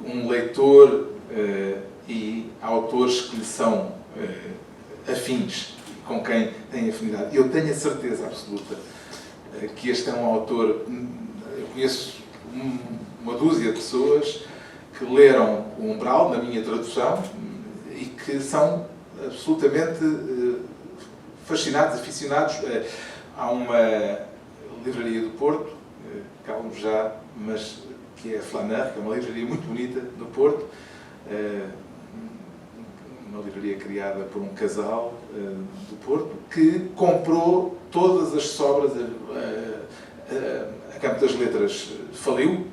um leitor e autores que lhe são afins, com quem tem afinidade. Eu tenho a certeza absoluta que este é um autor. Eu conheço uma dúzia de pessoas que leram o Umbral, na minha tradução, e que são absolutamente fascinados, aficionados. Há uma livraria do Porto, calmo já, mas que é a Flaneur, que é uma livraria muito bonita no Porto, uma livraria criada por um casal do Porto, que comprou todas as sobras. A Campo das Letras faliu.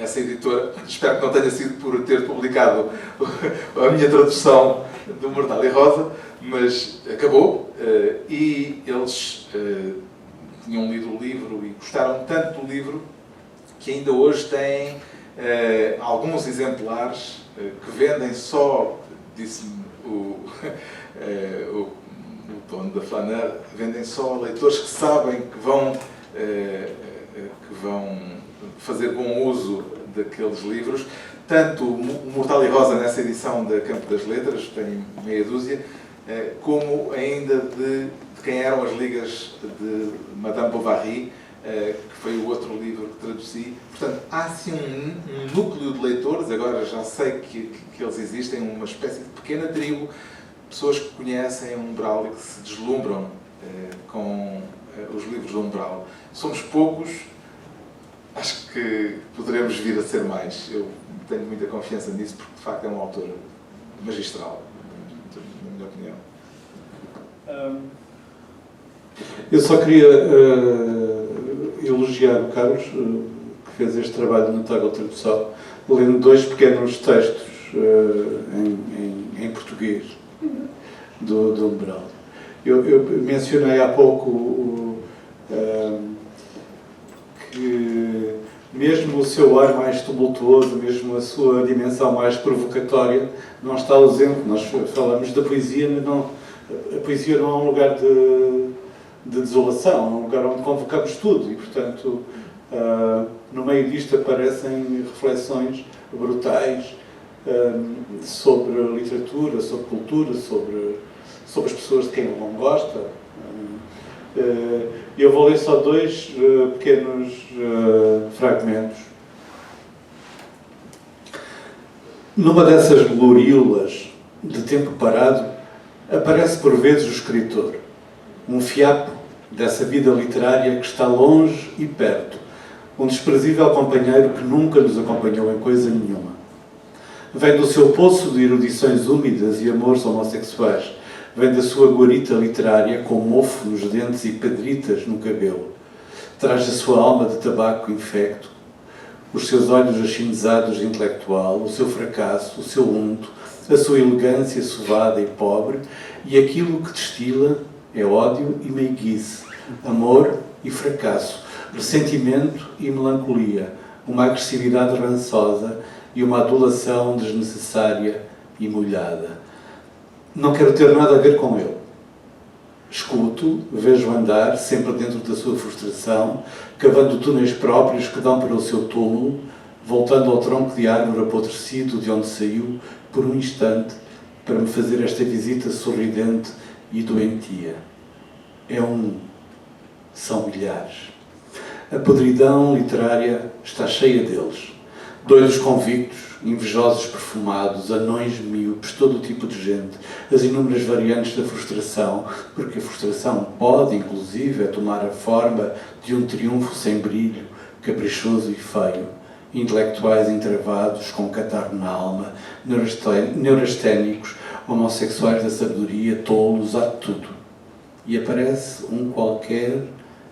Essa editora, espero que não tenha sido por ter publicado a minha tradução do Mortal e Rosa, mas acabou, e eles tinham lido o livro e gostaram tanto do livro que ainda hoje têm alguns exemplares que vendem só, disse-me o dono da Flaneur, vendem só a leitores que sabem que vão fazer bom uso daqueles livros. Tanto o Mortal e Rosa, nessa edição da Campo das Letras, tem meia dúzia, como ainda de quem eram as ligas de Madame Bovary, que foi o outro livro que traduzi. Portanto, há assim um núcleo de leitores, agora já sei que eles existem, uma espécie de pequena tribo, pessoas que conhecem o Umbral e que se deslumbram com os livros do Umbral. Somos poucos, acho que poderemos vir a ser mais. Eu tenho muita confiança nisso, porque de facto é um autor magistral, na minha opinião. Eu só queria elogiar o Carlos, que fez este trabalho de notável tradução, lendo 2 pequenos textos em português do Umbral. Eu mencionei há pouco que mesmo o seu ar mais tumultuoso, mesmo a sua dimensão mais provocatória, não está ausente. Nós falamos da poesia, a poesia não é um lugar de desolação, é um lugar onde convocamos tudo e, portanto, no meio disto aparecem reflexões brutais sobre a literatura, sobre cultura, sobre as pessoas de quem ele não gosta. Eu vou ler só 2 pequenos fragmentos. Numa dessas gloriolas de tempo parado, aparece por vezes o escritor, um fiapo dessa vida literária que está longe e perto, um desprezível companheiro que nunca nos acompanhou em coisa nenhuma. Vem do seu poço de erudições úmidas e amores homossexuais, vem da sua guarita literária com mofo nos dentes e pedritas no cabelo. Traz a sua alma de tabaco infecto, os seus olhos achinizados de intelectual, o seu fracasso, o seu unto, a sua elegância sovada e pobre, e aquilo que destila é ódio e meiguice, amor e fracasso, ressentimento e melancolia, uma agressividade rançosa e uma adulação desnecessária e molhada. Não quero ter nada a ver com ele. Escuto, vejo andar, sempre dentro da sua frustração, cavando túneis próprios que dão para o seu túmulo, voltando ao tronco de árvore apodrecido de onde saiu, por um instante, para me fazer esta visita sorridente e doentia. É são milhares. A podridão literária está cheia deles. Doidos convictos, invejosos perfumados, anões míopes, todo o tipo de gente, as inúmeras variantes da frustração, porque a frustração pode, inclusive, tomar a forma de um triunfo sem brilho, caprichoso e feio, intelectuais entravados, com catarro na alma, neurasténicos, homossexuais da sabedoria, tolos, há de tudo. E aparece um qualquer,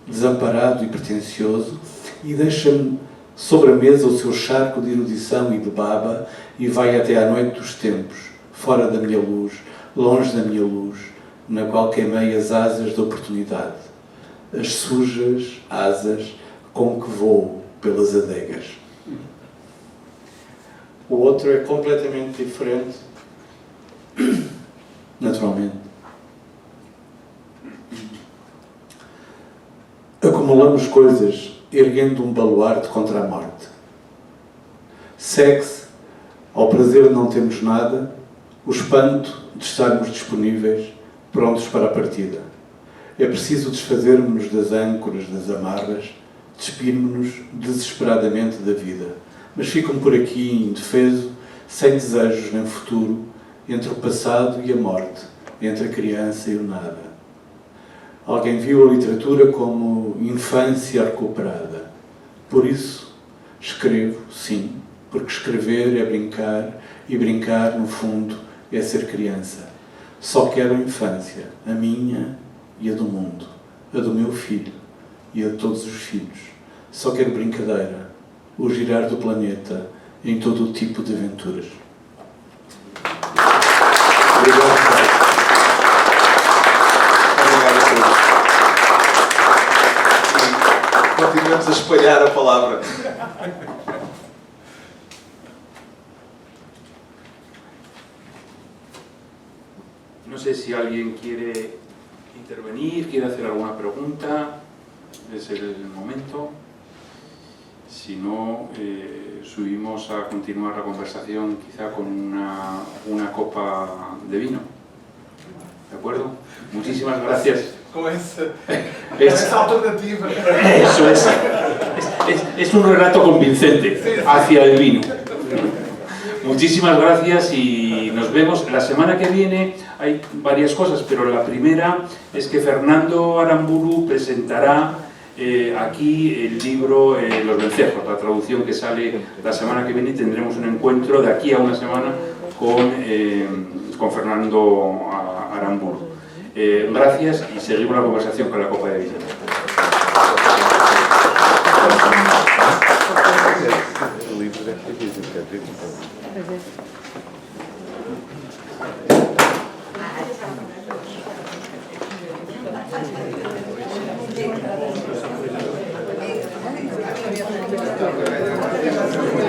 desamparado e pretencioso, e deixa-me sobre a mesa o seu charco de erudição e de baba, e vai até à noite dos tempos, fora da minha luz, longe da minha luz, na qual queimei as asas da oportunidade, as sujas asas com que voo pelas adegas. O outro é completamente diferente, naturalmente. Acumulamos coisas, erguendo um baluarte contra a morte. Segue-se, ao prazer de não termos nada, o espanto de estarmos disponíveis, prontos para a partida. É preciso desfazermos-nos das âncoras, das amarras, despirmos-nos desesperadamente da vida, mas ficam por aqui, indefeso, sem desejos nem futuro, entre o passado e a morte, entre a criança e o nada. Alguém viu a literatura como infância recuperada. Por isso, escrevo, sim, porque escrever é brincar, e brincar, no fundo, é ser criança. Só quero a infância, a minha e a do mundo, a do meu filho e a de todos os filhos. Só quero brincadeira, o girar do planeta em todo o tipo de aventuras. Obrigado. Continuamos a espalhar a palavra. No sé si alguien quiere intervenir, quiere hacer alguna pregunta. Es el momento. Si no, subimos a continuar la conversación quizá con una copa de vino. ¿De acuerdo? Muchísimas gracias. Com essa alternativa. Eso es un relato convincente hacia el vino. Muchísimas gracias y nos vemos la semana que viene. Hay varias cosas, pero la primera es que Fernando Aramburu presentará aquí el libro Los Vencejos, la traducción que sale la semana que viene, y tendremos un encuentro de aquí a una semana con Fernando Aramburu. Gracias y seguimos la conversación con la copa de vino. Gracias.